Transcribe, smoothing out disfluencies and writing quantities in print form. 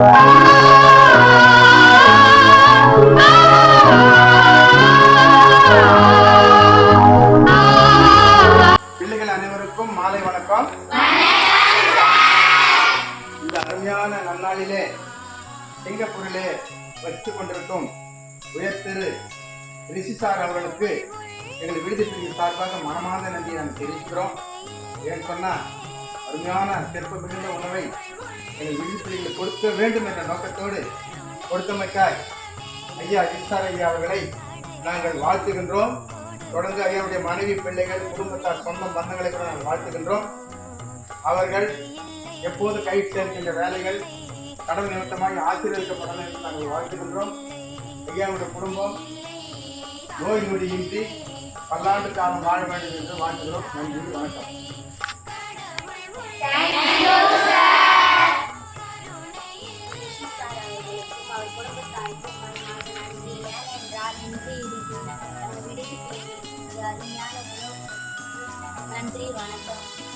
பிள்ளைகள் அனைவருக்கும் மாலை வணக்கம். இந்த அருமையான நன்னாளிலே சிங்கப்பூரிலே வசித்துக் கொண்டிருக்கும் உயர் திரு ரிஷி சார் அவர்களுக்கு எங்கள் விடுதி பிரிவு சார்பாக மனமார்ந்த நன்றியை நாங்கள் தெரிவிக்கிறோம். ஏன்னு சொன்னால் அருமையான சிறப்பு மிகுந்த உணவை எங்கள் விடுதி பிரிவுகளுக்கு கொடுக்க வேண்டும் என்ற நோக்கத்தோடு கொடுத்தமைக்காய் ஐயா ரிஷி சார் ஐயா அவர்களை நாங்கள் வாழ்த்துகின்றோம். தொடர்ந்து ஐயாவுடைய மனைவி, பிள்ளைகள், குடும்பத்தார், சொந்த பந்தங்களை கூட நாங்கள் வாழ்த்துகின்றோம். அவர்கள் எப்போது கை சேர்க்கின்ற வேலைகள் கடவுள் நிமித்தமாக ஆசீர்வதிக்கப்படலாம் என்று நாங்கள் வாழ்த்துகின்றோம். ஐயாவுடைய குடும்பம் நோய் நொடியின்றி பல்லாண்டு காலம் வாழ வேண்டும் என்று வாழ்த்துகிறோம். நன்றி, வணக்கம். நன்றி, வணக்கம்.